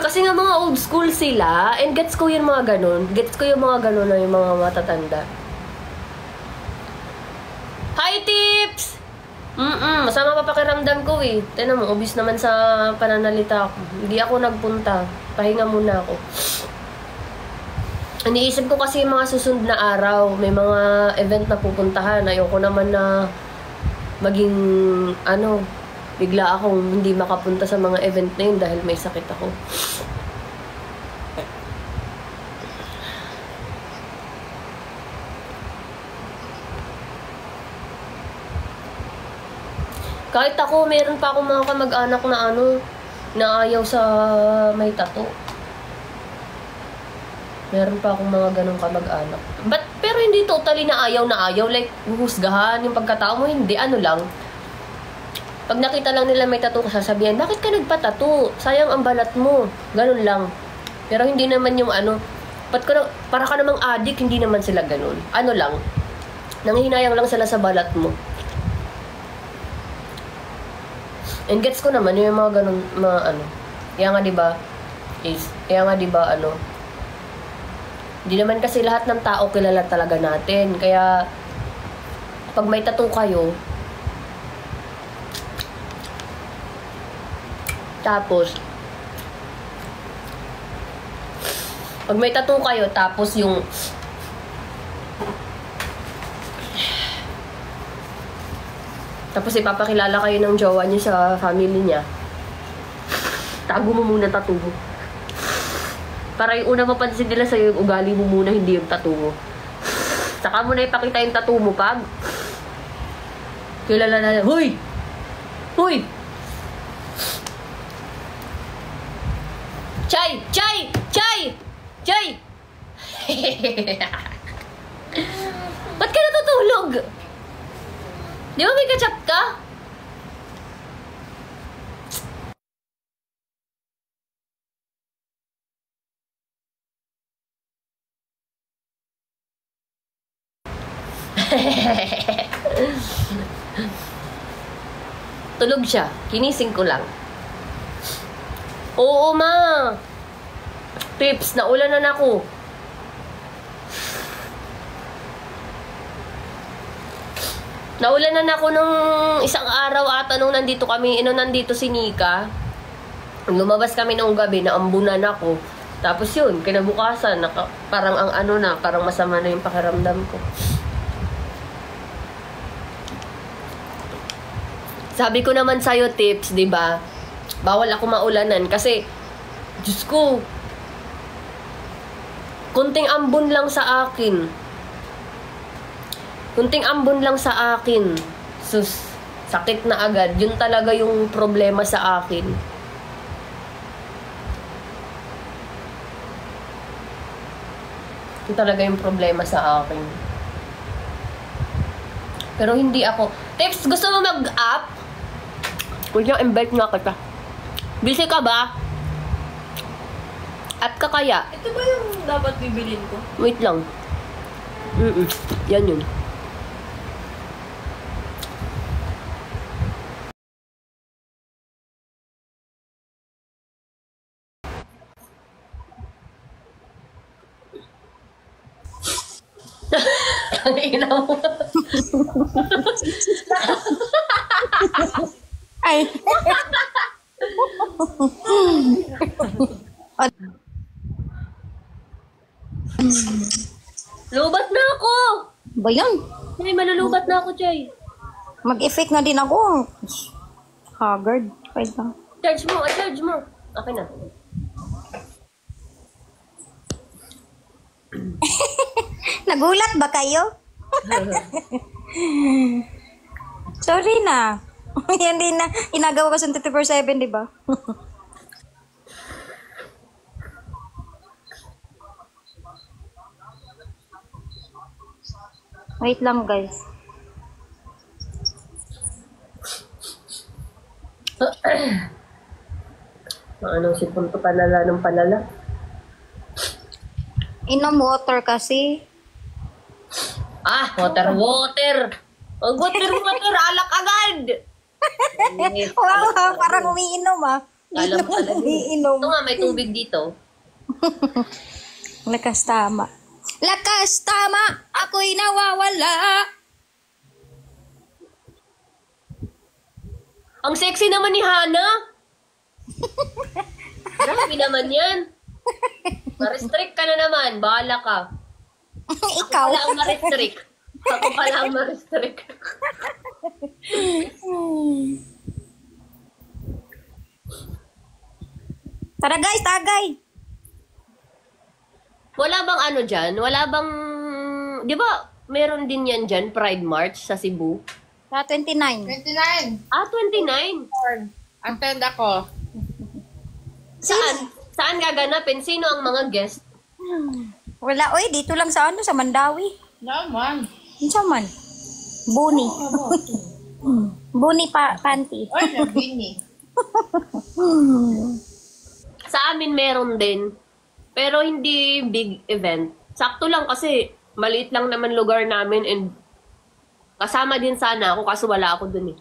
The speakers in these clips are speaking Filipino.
Kasi nga mga old school sila, and gets ko yung mga ganun. Gets ko yung mga ganun na yung mga matatanda. Hi, Tips! Masama pa pakiramdam ko eh. Tignan mo, obvious naman sa pananalita ko. Hindi ako nagpunta. Pahinga muna ako. Iniisip ko kasi yung mga susunod na araw. May mga event na pupuntahan. Ayoko naman na maging, bigla akong hindi makapunta sa mga event na yun dahil may sakit ako. Kahit ako, meron pa akong mga kamag-anak na na ayaw sa may tattoo. Meron pa akong mga ganong kamag-anak. Pero hindi totally na ayaw. Like, huhusgahan yung pagkatao mo. Hindi, lang. Pag nakita lang nila may tattoo, sasabihan, bakit ka nagpa-tattoo? Sayang ang balat mo. Ganun lang. Pero hindi naman yung para ka namang addict, hindi naman sila ganun. Lang. Nanghihinayang lang sila sa balat mo. And gets ko naman yung mga ganun, Kaya nga diba, hindi naman kasi lahat ng tao kilala talaga natin. Kaya, pag may tattoo kayo, tapos ipapakilala kayo ng jowa niyo sa family niya. Tago mo muna tattoo mo. Para yung una mapansin nila sa'yo yung ugali mo muna, hindi yung tattoo mo. Saka mo na ipakita yung tattoo mo pag kilala na, Hoy! Hoy! Chay! Chay! Chay! Chay! Ba't ka natutulog? Di ba may kachat ka? Tulog siya. Kinising ko lang. Oo, ma. Tips, naulanan ako. Naulanan ako nung isang araw ata nung nandito si Nika. Lumabas kami nung gabi, naambunan ako. Tapos yun, kinabukasan, parang parang masama na yung pakiramdam ko. Sabi ko naman sa'yo, Tips, di ba? Bawal ako maulanan kasi, Diyos ko, kunting ambon lang sa akin. Sus, sakit na agad. Yun talaga yung problema sa akin. Yun talaga yung problema sa akin. Pero hindi ako. Tips, gusto mo mag-up? Kuya, invite nga kita. Busy ka ba? Up ka kaya? Ito ba yung dapat bibilin ko? Wait lang. Yan yun. Ang ina mo. Ay. Lubat na ako! Ba yan? Ay, malulubat na ako, Chay. Mag-effect na din ako. Haggard. Wait lang. Charge mo. Okay na. Nagulat ba kayo? Sorry na. Hindi na. Inagawa ko sa 24/7, di ba? Wait lang, guys. Anong sipon ko palala ng palala? Inom water kasi. Water. Water, alak agad! Wow, parang umiinom ah. Alam mo talaga. Iinom. Ito nga, may tubig dito. Lakas tama. Lakas tama! Ako'y nawawala! Ang sexy naman ni Hana. Grabe naman yan. Ma-restrict ka na naman. Bahala ka. Ikaw. Wala ang ma-restrict. Ako pala ang ma-restrict. Tara guys, tagay! Wala bang ano dyan? Wala bang... Di ba meron din yan dyan, Pride March sa Cebu? Sa 29. 29. Ah, 29. Attend ako. Saan? Saan gaganapin? Sino ang mga guest? Wala, oy, dito lang sa ano, sa Mandawi. Naman. Ano man? Buni. Buni panty. Oy, nabini. Sa amin meron din. Pero hindi big event. Sakto lang kasi maliit lang naman lugar namin and kasama din sana ako kaso wala ako dun eh.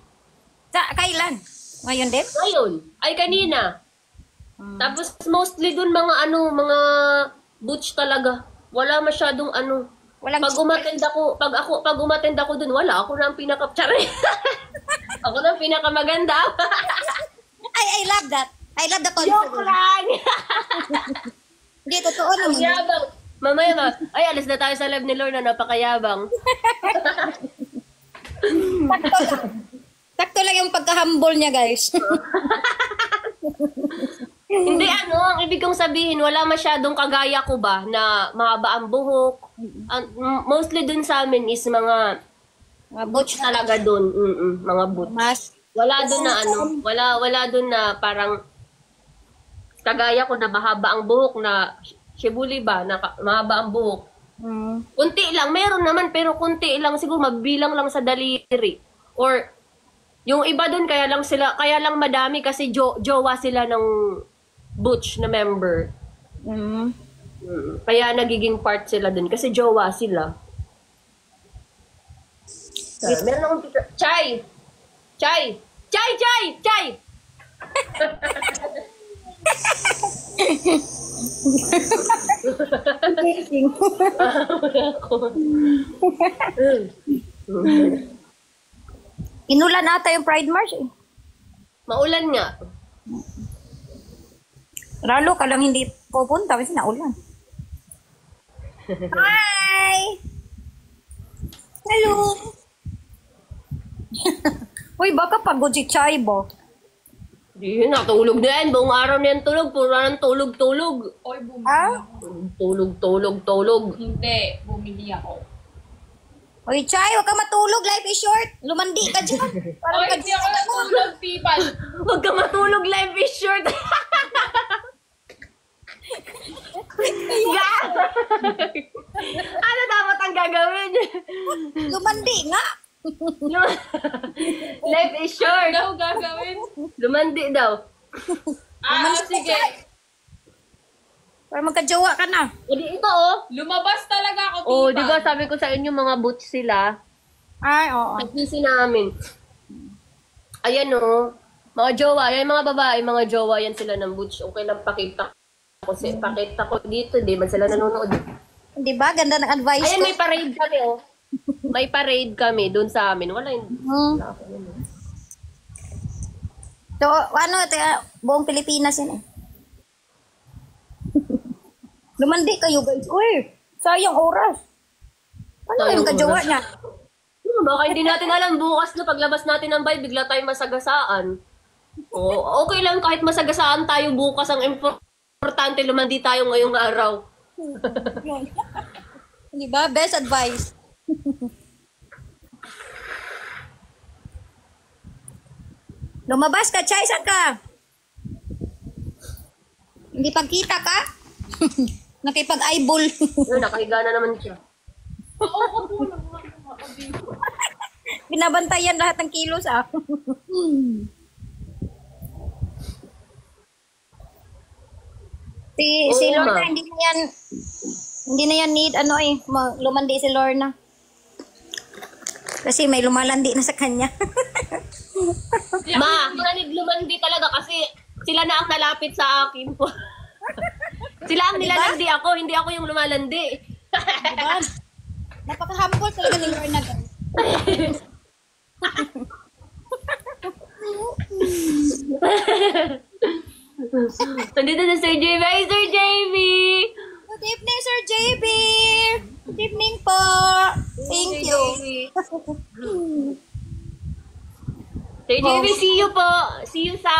Kailan? Ngayon din? Ngayon, ay kanina. Tapos mostly dun mga mga butch talaga. Wala masyadong Walang pag umattend ako dun, wala ako na ang pinaka-tsare. Ako na ang pinakamaganda. I love that. I love the Joke confidence. lang. Hindi, totoo Ang naman. yabang. Mamaya ay alis na tayo sa live ni Lorna, napakayabang. Sakto lang yung pagka-humble niya, guys. Hindi ang ibig kong sabihin, wala masyadong kagaya ko ba na mahaba ang buhok. Mostly dun sa amin is mga Mga butch talaga dun. Mga butch. Mas. Wala dun na wala dun na parang kagaya ko na mahaba ang buhok na shibuli ba na mahaba ang buhok. Kunti lang, meron naman pero kunti lang siguro magbilang lang sa daliri. Or yung iba dun kaya lang madami kasi jowa sila ng butch na member. Kaya nagiging part sila dun kasi jowa sila. Meron akong Chay! Chay! Chay! Chay! Chay! Inulan ata yung Pride March eh. Maulan nga. Lalo ka lang hindi pupunta kasi naulan. Hi! Hello! Uy, baka pagod si Chay ba? Di, natulog na yan. Buong araw na yan tulog. Puro ng tulog-tulog. Oy, bumili Ah? ako. Tulog. Hindi, bumili ako. Uy, Chay, huwag ka matulog. Life is short. Lumandi ka dyan. Parang Oy, hindi ako natulog, people. Huwag ka matulog. Life is short. Ano dapat ang gagawin? Lumandi nga. Life is short. Ano gagawin? Lumandi daw. Sige. Para magkajowa ka na. O di ito Lumabas talaga ako, Oh, tipa. di ba sabi ko sa inyo mga butch sila? Ay, oo. Nag-busy namin. Ayan mga jowa, yan mga babae, mga jowa yan sila ng butch. Okay lang pakita ko. Pakita ko dito, di man sila nanonood. Di ba? Ganda ng advice Ayan, ko. may parade kami May parade kami doon sa amin. Wala yun. Wala ako yun. So, buong Pilipinas yun eh. Lumandi kayo guys. Uy, sayang oras. Ano Sayang yung kajowa oras. niya? Baka hindi natin alam bukas na paglabas natin ng bahay, bigla tayong masagasaan. Okay lang kahit masagasaan tayo bukas. Ang importante, lumandi tayo ngayong araw. Di ba? Best advice. Lumabas ka, Chay, saan ka? Hindi pagkita ka? Nakipag-eyeball. Yun, nakahiga na naman siya. Binabantayan lahat ng kilos ah. Si Oo, Lorna, ma. hindi na yan need, lumandi si Lorna. Kasi may lumalandi na sa kanya. Mga lumandi talaga kasi Sila na ang nalapit sa akin po. Sila ang nilalandi ako, hindi ako yung lumalandi. Diba? Napaka-humble talaga ni Lorna, guys. Nandito na Sir JB. Hi, Sir JB! Good evening, Sir JB! Good evening po! Thank you. Sir JB, see you po. See you sa...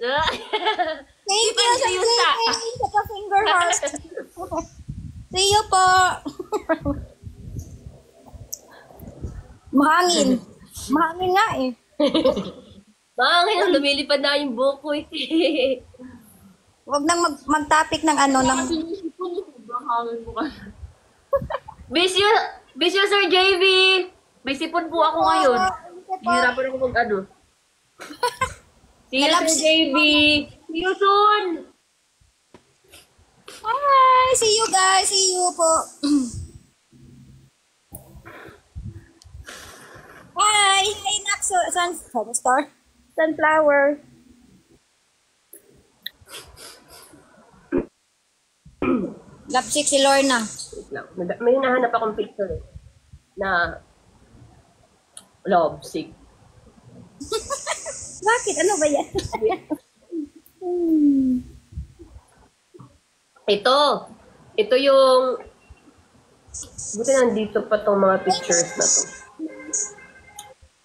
Thank you, Sir See you sa... JB! Sa pa-finger heart. See you po! Mahangin. Mahangin nga eh. Mahangin ang lumilipad na yung buko eh. Huwag nang mag-topic ng ano, ng... Miss you, Sir JB. May sipon po ako ngayon. Hihirapan ako mag-ano. See you, Sir JB. See you soon. Hi! See you guys! See you po! Hi! Hi, Naxo! Sunflower. Lapsik si Lorna. Wait lang. May hinahanap akong picture eh, na love sick. Bakit? Ano ba yan? Ito yung, buti nandito pa tong mga pictures na to.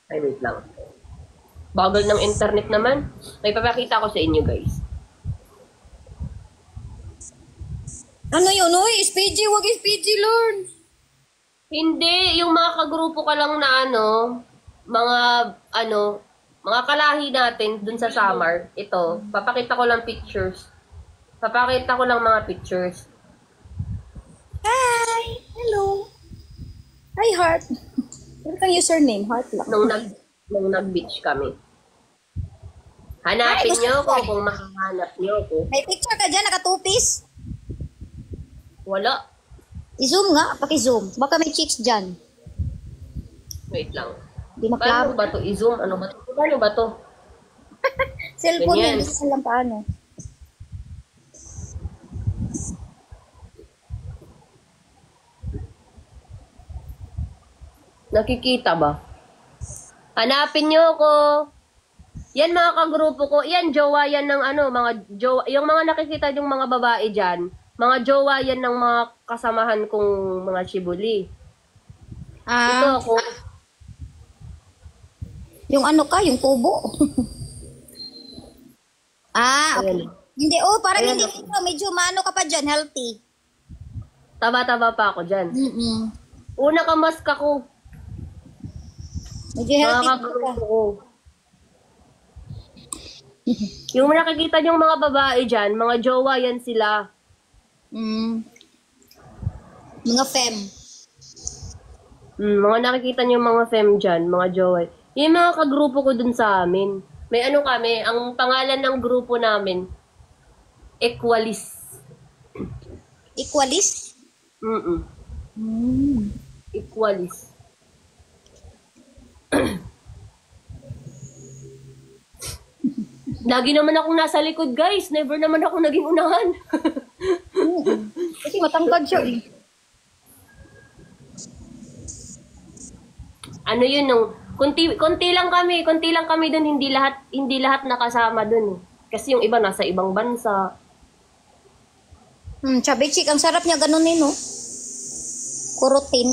Ay, wait lang. Bagal ng internet naman. May papakita ko sa inyo, guys. Ano yun? Uy, SPG, wag SPG, Lord. Hindi, yung mga kagrupo ka lang na mga kalahi natin dun sa Samar. Ito, papakita ko lang pictures. Papakita ko lang mga pictures. Hi! Hello! Hi, Heart. Ano kang username? Heart lang. Nung nag-beach kami. Hanapin Ay, nyo gusto ko ko. kung makahanap nyo ko. May picture ka dyan, naka-two-piece. Wala. I-zoom nga, paki-zoom. Baka may chicks dyan. Wait lang. Di Paano maklaro. ba to? I-zoom? Ano ba to? Paano ba to? Cellphone Ganyan. yun, hindi ko alam paano. Nakikita ba? Hanapin nyo ko. Yan mga kagrupo ko. Yan, jowa yan ng mga jowa. Yung mga nakikita yung mga babae dyan, mga jowa yan ng mga kasamahan kong mga shibuli. Ito Ah, ako. yung ano ka, yung kubo. Okay. Ayan. Hindi, parang Ayan hindi ako. ito. Medyo mano ka pa dyan, healthy. Taba-taba pa ako dyan. Mm-mm. Una kamask ako. Medyo Mga healthy ka. kagrupo ko. Yung nakikita yung mga babae dyan, mga jowa yan sila. Mm. Mga fem. Mga nakikita niyo mga fem dyan, mga jowa. Yung mga kagrupo ko dun sa amin. May kami, ang pangalan ng grupo namin, Equalis. Equalist? Mm. Equalis. Lagi naman akong nasa likod, guys. Never naman ako naging unahan. Kasi matangkad siya eh. Ano yun, konti lang kami dun, hindi lahat nakasama dun eh. Kasi yung iba nasa ibang bansa. Chubby chick, ang sarap niya ganun no? Kurutin.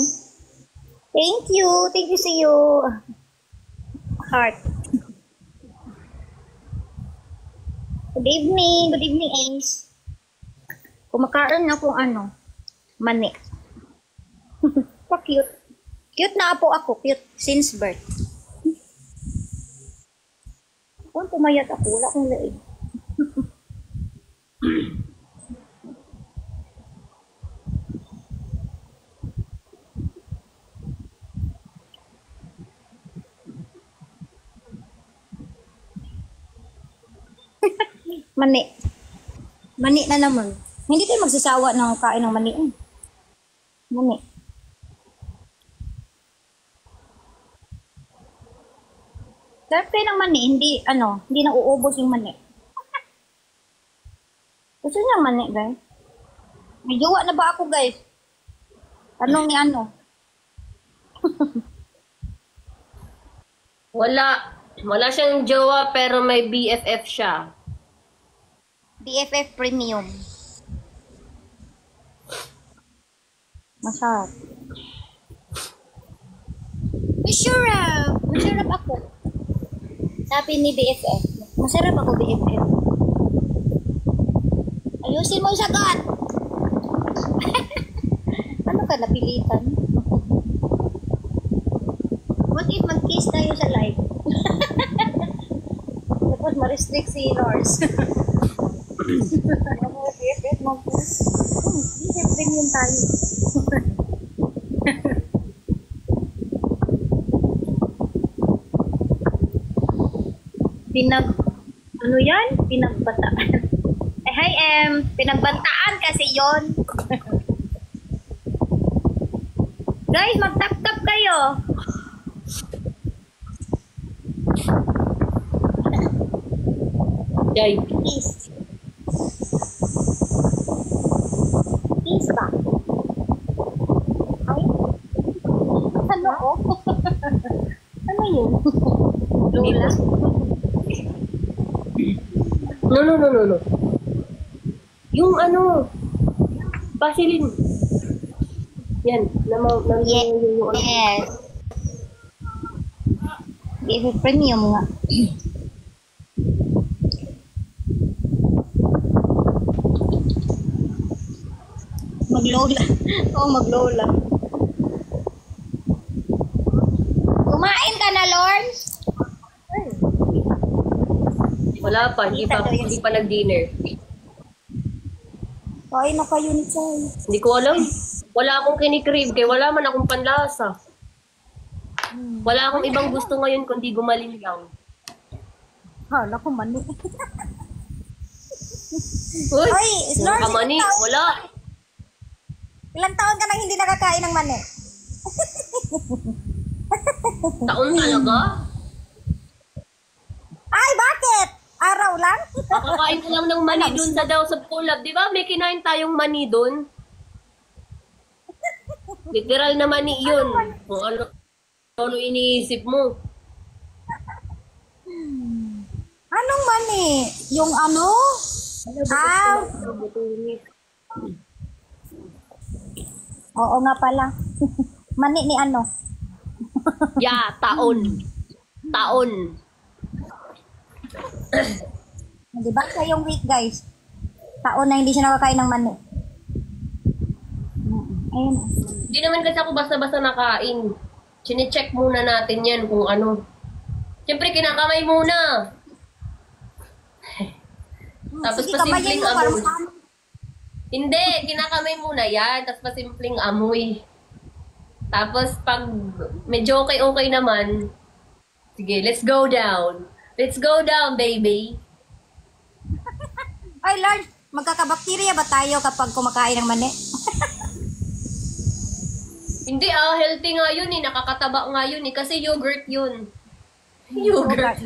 Thank you see you. Heart. Good evening, Ace. Kumakain na kung mani. Pa-cute. Cute na po ako, cute since birth. Kung pumayat ako, wala akong leeg. Mani. Mani na naman. Hindi tayo magsasawa ng kain ng mani. Mani. Sarap kayo ng mani, hindi na uubos yung mani. Gusto niya mani, guys. May jowa na ba ako, guys? Tanong ni ano? Wala. Wala siyang jowa pero may BFF siya. BFF Premium. Masarap. Masarap! Masarap ako. Sabi ni BFF. Masarap ako, BFF. Ayusin mo yung sagot! Ano ka, napilitan? What if mag-kiss tayo sa live? Tapos ma-restrict si Lors. BFF mag-kiss. BFF Premium tayo. Ano yan? Pinagbataan. Hi, pinagbantaan kasi yon. Guys, mag-tap-tap kayo. Yay. Peace. Peace ba? Ay? Ano ko? Ano yun? Lola? No. Yung ano, Vaseline. Yan, yung Yes. BFF Premium nga. Maglola. Oo, maglola. Kumain ka na, Lawrence? Wala pa, hindi pa nag-dinner. Kain na kayo ni Chay. Hindi ko alam. Wala akong kinikrave kaya wala man akong panlasa. Wala akong ibang gusto ngayon kundi gumaling lang. Hala ko mani. Uy, Oy, Lawrence, mani, wala. Ilang taon ka nang hindi nakakain ng mani? Taon talaga? Ay, bakit? Araw lang? Makakain ko lang ng mani dun sa daw sa collab. Di ba may kinain tayong mani dun? Literal na mani yun. Kung ano iniisip mo. Anong mani? Yung ano? Ah, oo nga pala. Mani ni ano? Yeah, taon. Taon. Di ba sa yung week, guys? Taon na hindi siya nakakain ng mani. Ayun. Hindi naman kasi ako basta-basta nakain. Chine-check muna natin yan kung ano. Siyempre, kinakamay muna. Tapos Sige, kamayin pasimpleng mo, amoy. parang Hindi, kinakamay muna yan. Tapos pasimpleng amoy. Tapos pag medyo okay naman, sige, let's go down. Let's go down, baby. ay, Lord, magkakabakterya ba tayo kapag kumakain ng mani? Hindi healthy nga yun eh. Nakakataba nga yun eh. Kasi yogurt yun. Yogurt.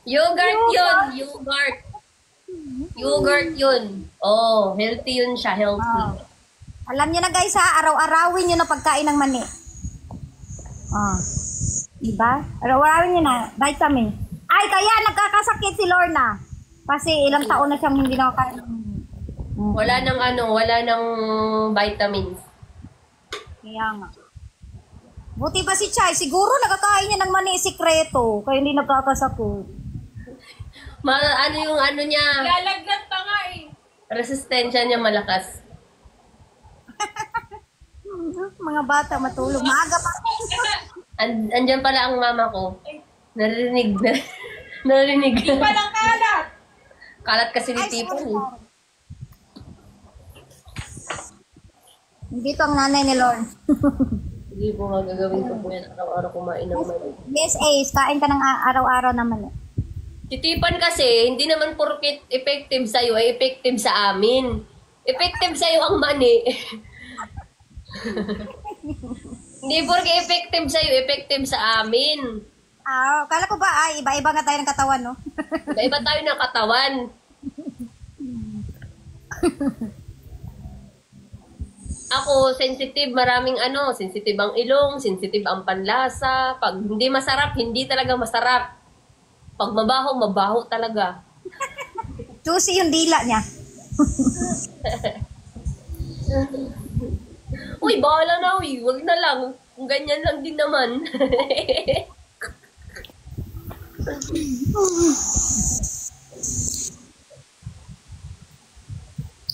Yogurt yun. Yogurt. Yogurt yun. Oh, healthy yun siya. Healthy. Alam niyo na, guys, ha? Araw-arawin niyo na pagkain ng mani. Diba? Araw-arawin niyo na. Vitamin. Ay, kaya nagkakasakit si Lorna. Kasi ilang taon na siyang hindi nakakain ng mani. Wala nang vitamins. Kaya nga. Buti pa si Chay. Siguro nakakain niya ng mani sikreto. Kaya hindi nagkakasakit. Ano yung ano niya? Lalagnat pa nga eh. Resistensya niya malakas. Mga bata matulog. Maaga pa. Andyan pala ang mama ko. Narinig. Narinig. Di pa lang kalat. Kalat kasi ni Tipo. Dito ang nanay ni Lorne. Hindi po nga gagawin ko po yan. Araw-araw kumain ng mani. Yes, Ace. Kain ka ng araw-araw naman. Titipan kasi, hindi naman porket effective sa'yo, ay effective sa amin. Effective sa'yo ang mani. Hindi porket effective sa'yo, effective sa amin. Kala ko ba, iba-iba nga tayo ng katawan, no? Iba tayo ng katawan. Ako, sensitive, maraming sensitive ang ilong, sensitive ang panlasa. Pag hindi masarap, hindi talaga masarap. Pag mabaho, mabaho talaga. Juicy yung dila niya. Uy, bahala na, uy. Wag na lang. Kung ganyan lang din naman.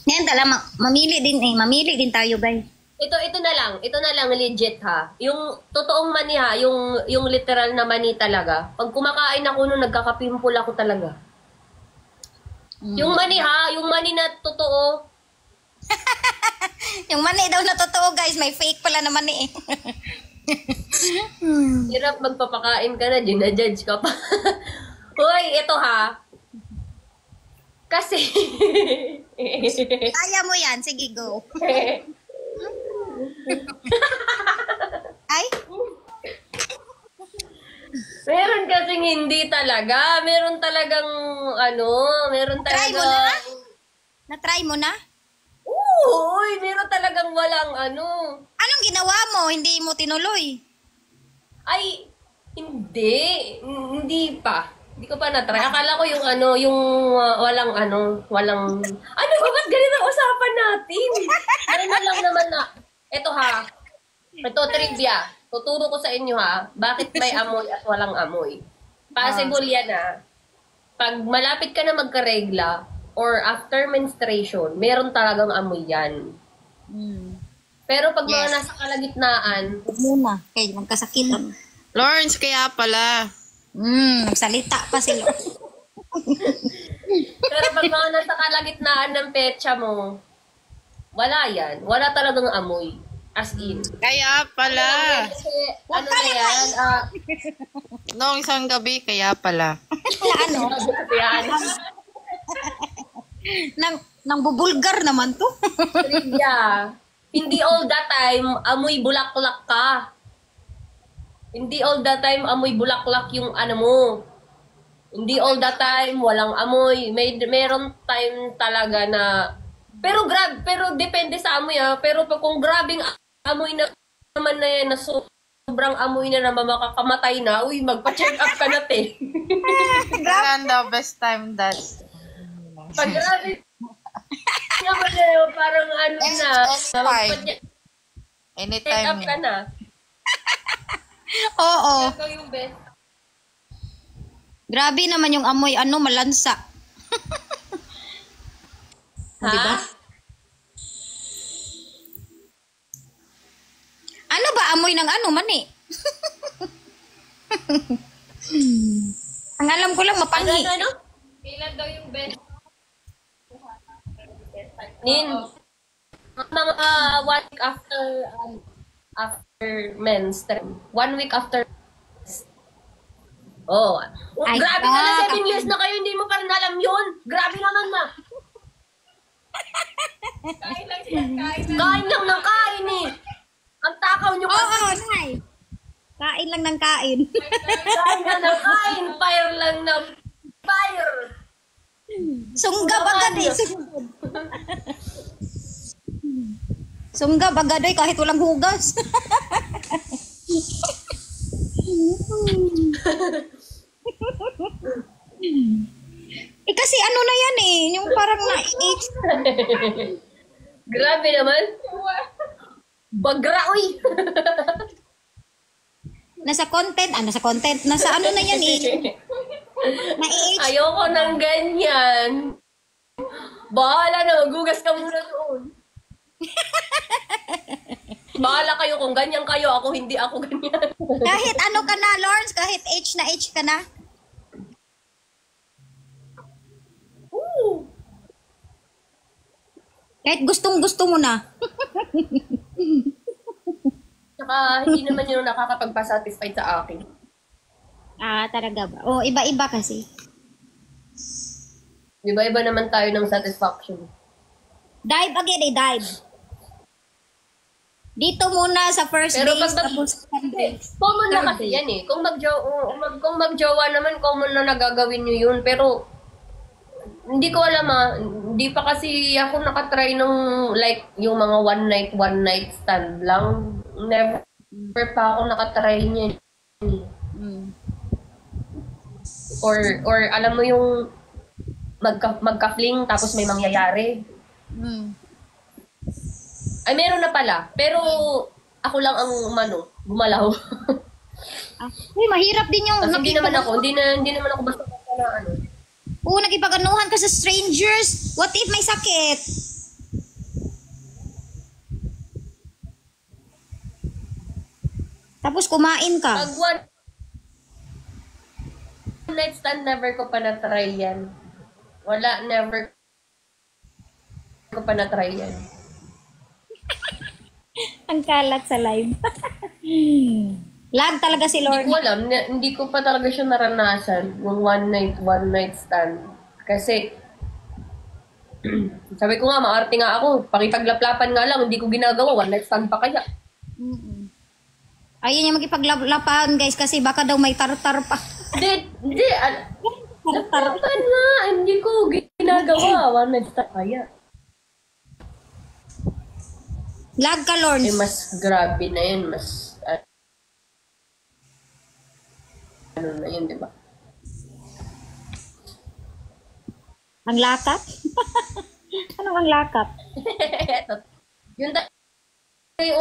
Ngayon talaga, mamili din tayo, guys. Ito na lang legit ha. Yung totoong mani ha, yung literal na mani talaga. Pag kumakain ako nun, nagkakapimpul ako talaga. Yung mani ha, yung mani na totoo. Yung mani daw na totoo, guys. May fake pala na mani eh. Hirap magpapakain ka na, ginajudge ka pa. Hoy, ito ha. Kasi... Kaya mo yan. Sige, go. Ay? Meron kasing hindi talaga. Meron talagang, meron Try talaga... mo na? Na-try mo na? Oo, uy, meron talagang walang Anong ginawa mo? Hindi mo tinuloy? Ay, hindi. Hindi pa. Hindi ko pa na-try. Akala ko yung walang walang... Ano ba? Ba't ganito ang usapan natin? Ano lang naman na... Ito ha. Ito, trivia. Tuturo ko sa inyo ha. Bakit may amoy at walang amoy? Possible yan ha. Pag malapit ka na magkaregla or after menstruation, meron talagang amoy yan. Pero pag mga nasa kalagitnaan... Huwag muna. Okay, magkasakitan. Lawrence, kaya pala. Salita pa si Lord. Pero pag mga nasa kalagitnaan ng petsa mo, wala yan. Wala talagang amoy. As in. Kaya pala. Kasi, na yan? Noong isang gabi, kaya pala. Ano? Yan. Nang bubulgar naman to. Trivia. Hindi all the time, amoy bulaklak ka. Hindi all the time, amoy bulaklak yung mo. Hindi all the time, walang amoy. Meron time talaga na... Pero depende sa amoy ha. Pero kung grabing amoy na naman na yan, na sobrang amoy na naman makakamatay na, uy, magpa-check up ka na te. Kailan the best time that... Pag grabe naman na yun, parang na, magpa-check Anytime up ka na. Oo. Ikaw yung best. Grabe naman yung amoy, malansa. Ha? Diba? Ano ba amoy ng mani? Ang alam ko lang, mapangi. Kailan daw yung best? Nin, mga 1 week after menstruation. 1 week after. Oh. Ay, Grabe ka na 7 years na kayo, hindi mo pa rin alam yun. Grabe naman na. Kain lang siya, kain lang. Kain lang ng kain eh. Ang takaw nyo pa. Oo, nay. Kain lang ng kain. Kain lang ng kain. Fire lang ng fire. Sunggab agad eh. Sunggab agad eh, kahit walang hugas. Kasi na yan eh, yung parang na-age. Grabe naman. Bagra, uy. Nasa content. Nasa na yan eh. Na-age. Ayoko ng ganyan. Bahala na, magugas ka muna doon. Bahala kayo kung ganyan kayo, ako hindi ako ganyan. Kahit ka na, Lawrence, kahit age na age ka na. Ooh. Kahit gustong-gusto mo na. Tsaka hindi naman yun nakakapagpa-satisfied sa akin. Talaga ba? O, iba-iba kasi. Iba-iba naman tayo ng satisfaction. Dive again dive. Dito muna sa first Pero base, pag tapos second base. common na Third kasi base. yan eh. Kung magjowa naman, common na nagagawin nyo yun. Pero Hindi ko alam hindi pa kasi ako nakatry ng like yung mga one night stand lang. Never pa ako nakatry niyan. Mm. Or alam mo yung magka-fling tapos may mangyayari. Mm. Ay, meron na pala. Pero ako lang ang gumalaw. Uy, mahirap din yung Kasi hindi naman ako basta na ano. Oo, nakipag-anuhan ka sa strangers. What if may sakit? Tapos kumain ka. Pag one night stand, never ko pa na-try yan. Wala, never ko pa na-try yan. Ang kalat sa live. Lag talaga si Hindi Lord. ko alam, hindi ko pa talaga siya naranasan, yung one night stand. Kasi, sabi ko nga, maarte nga ako. Pakipaglaplapan nga lang, hindi ko ginagawa, one night stand pa kaya. Mm-mm. Ayun yung magipaglapan guys kasi baka daw may tartar pa. Hindi, Tartar. laplapan nga, hindi ko ginagawa, one night stand kaya. Lag ka, Lord. Eh, mas grabe na yun, mas, ano na yun, di ba? Ang lakap? Ano ang lakap? Yun talaga yung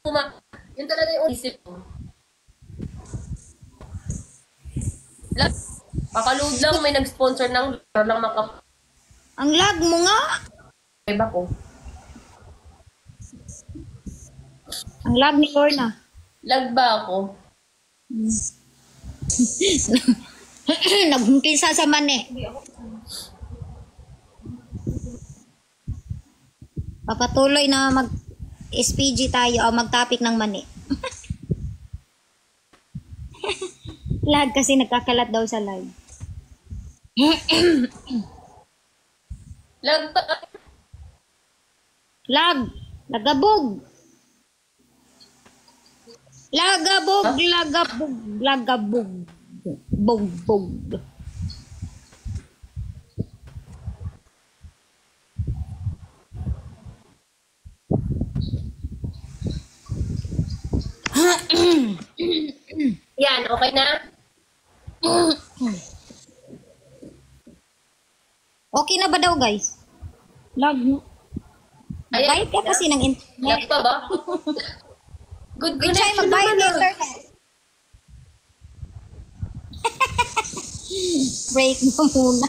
unang yun talaga yung isip ko. Pakaload lang, may nag-sponsor ng para lang Ang lag mo nga. makapag ko. Ang lag ni Lorna. Lag ba ako? Nagumpisa sa mani. Papatuloy na mag-SPG tayo o mag-topic ng mani. Lag kasi nagkakalat daw sa live. Lag ba? Lag! Lagabog! Lagabog! Lagabog! Lagabog! Bog! Bog! Yan, okay na? Okay na ba daw guys? Lag mo. Ayan, Bayad ka kasi ng Lag internet. pa ba? Good Chay, connection magbayad naman. ng internet. Break mo muna.